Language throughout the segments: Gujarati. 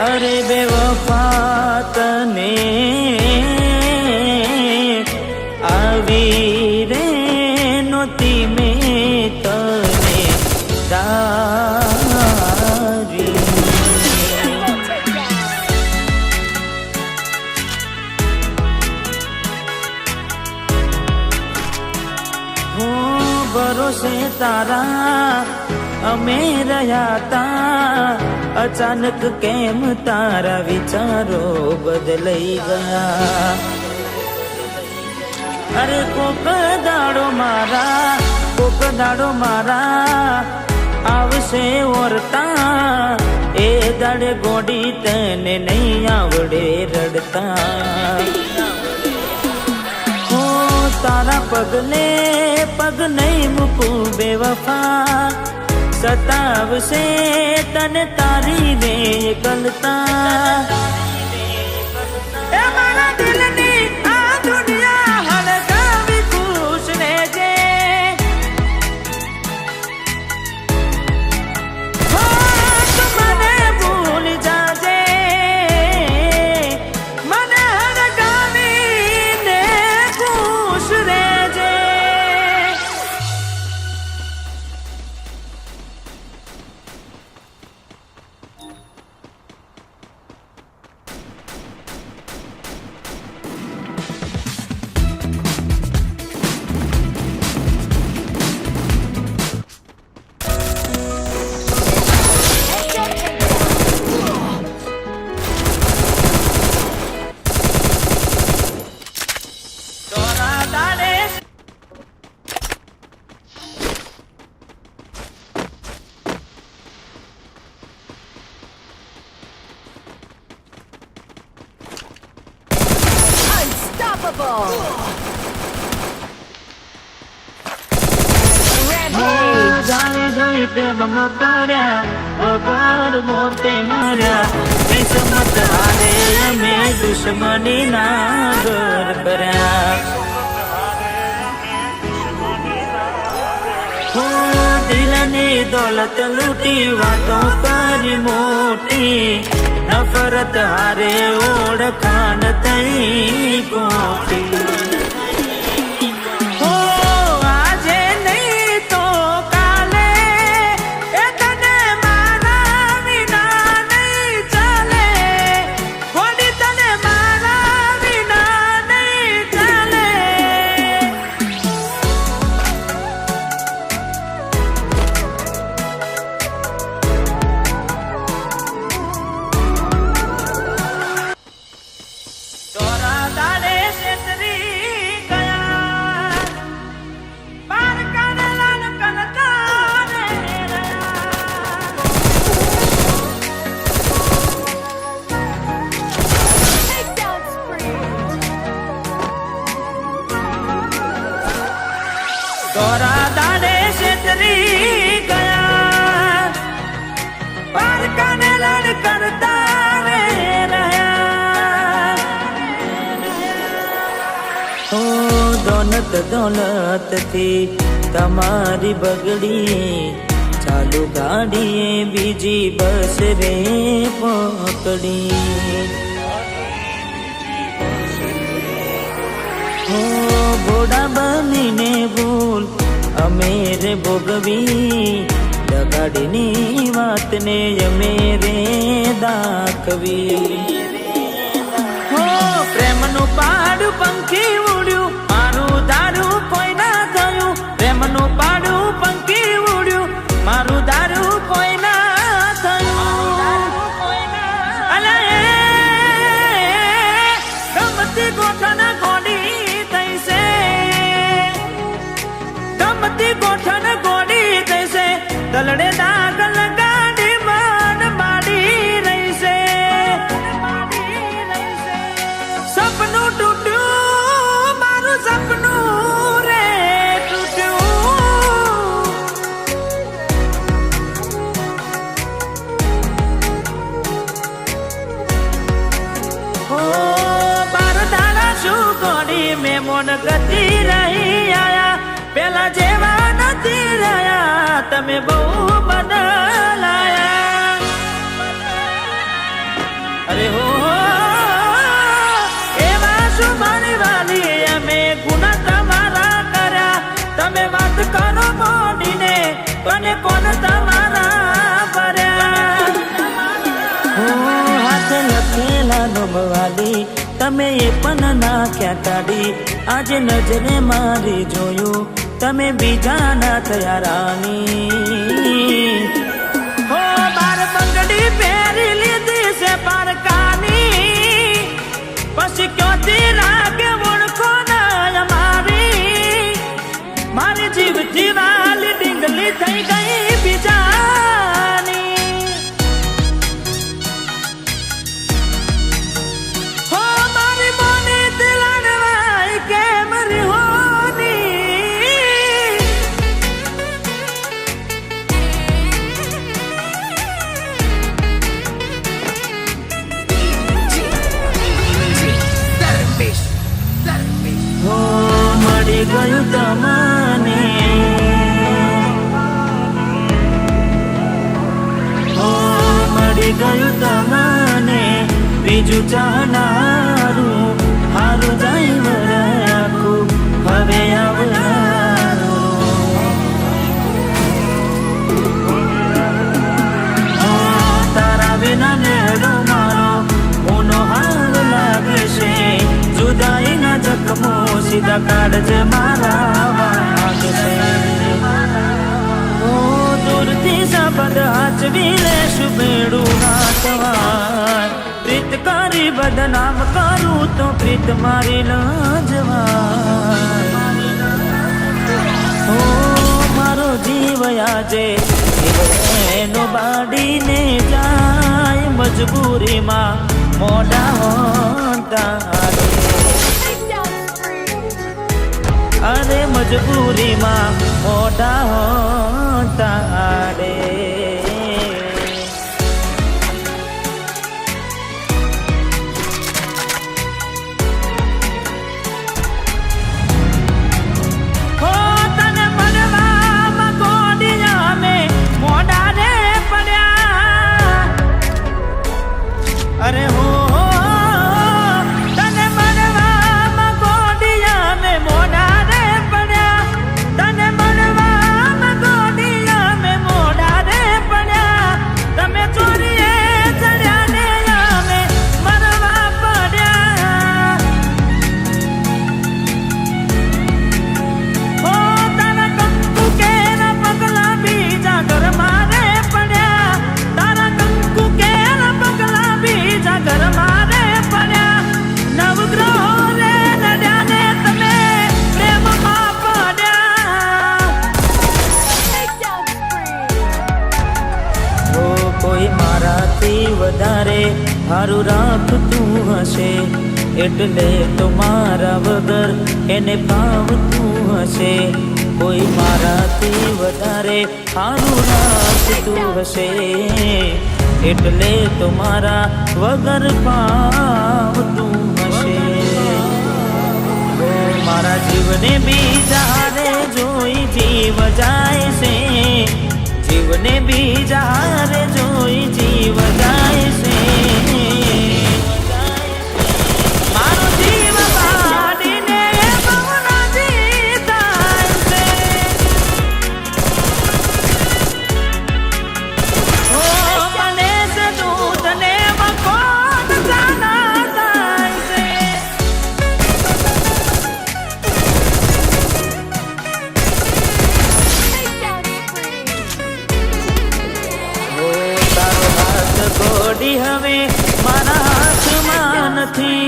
अरे बेवफा तने आवी रे नोती में तने दारी हो भरोसे तारा अमे रह्या ता अचानक केम तारा विचारो बदलई गया अरे कोक दाड़ो मारा आवशे ओरता ए दाड़े गोडी तने नहीं आवड़े रड़ता हो तारा पगले पग नहीं मुकू बेवफा सतावशे तने तारी रे गलता ए मारा दिल नी आ दुनिया हलकावी खुश रहजे हो तू मने भूल जाजे मने हलकावी ने खुश रहजे जाने गई प्रेम मकड़ा वगार मोते मारा किस्मत हारे में दुश्मनी ना घर करा हो दिल ने दौलत लूटी बातों कर मोटी नफरत हारे ओढ़ खान तई गोटी तोरा दाड़े से तरी गया पार काने लड़ करता रहा हो दौलत थी तमारी बगड़ी चालू गाड़ी बीजी बस रे पकड़ी हो बोड़ा बनी ने भूल अमेरे भोगवी दगाड़नी वात ने अमेरे दाखवी हो प्रेम नु पाडू पंखी उड्यू मारू दारू कोई ना थयू प्रेम नु पाडू पंखी उड्यू मारू दारू कोई ना थयू अला ए गमती गोठना गोडी तैसे गमती गोठन गोडी तैसे दलड़े दाग लगाड़ी मान माड़ी रही से सपनू टूट्यू मारू सपनू रे टूट्यू हो बार दाड़ा शू गोडी में मोन गति रही आया पेला जेवा नथी रह्या तमे बहु बदलाया અને કોણ તમારા ભર્યા હાથે લખેલા નોમવાલી તમે એ પણ નાખ્યા કાઢી આજે નજરે મારી જોયું તમે બીજાના થયા રાની હો બાર બંગડી પહેરી લીધી છે પારકાની પછી ક્યોથી લાગે ઓળખો ના અમારી મારી જીવથી વાલી ડીંગલી થઈ ગઈ બીજાની હો મારી મોની દિલણવાઈ કેમ રિહોની હો મળી ગયું તમને ગયું તમને બીજું ચાહનારું હારું જાય રાખું હવે તારા વિના નેડો મારો ઊનો હાર લાગે છે જુદાઈના જખમો સીધા કાઢજે મારા વાગ છે દૂરથી શબ્દ હાચવી લેશું બેડું નાચવાર પ્રીત કરી બદનામ કરું તો પ્રીત મારી લજવાર હો મારો જીવ આજે એનો બાડીને જાય મજબૂરીમાં મોઢા હોતા અરે મજબૂરીમાં મોઢા હોતા રે અરે હો તને મળવામાં ગોડિયા મેં મોઢા રે પડ્યા તને મળવામાં ગોડિયા મેં મોઢા રે પડ્યા તમે ચોરીએ ચડ્યા ને અમે મરવા પડ્યા હો તારા કંકુ કેરા પગલા બીજા ઘરમાં રે પડ્યા તારા કંકુ કેરા પગલા બીજા ઘરમાં રે પડ્યા નવગ્રહો રે નડ્યા ને તમે પ્રેમમાં પડ્યા હો કોઈ મારાથી વધારે હારું રાખતું હશે એટલે તો મારા વગર એને ભાવતું હશે કોઈ મારાથી વધારે હારું રાખતું હશે એટલે તો મારા વગર પાવતું હશે મારા જીવને બીજા હારે જોઈ જીવ જાય છે જીવને બીજા હારે જોઈ જીવ જાય છે મારો જીવ બાડીને બહુ નજીક થાય છે હવે મારા હાથમાં નથી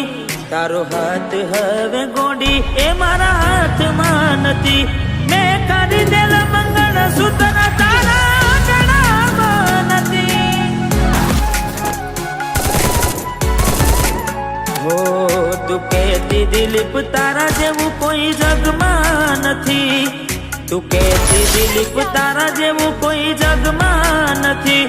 તારો હાથ હવે ગોડી એ મારા હાથમાં નથી મેં ખરીદેલા મંગળસૂત્ર તારા ગળામાં નથી હો તું કહેતી દિલીપ તારા જેવું કોઈ જગમાં નથી તું કહેતી દિલીપ તારા જેવું કોઈ જગમાં નથી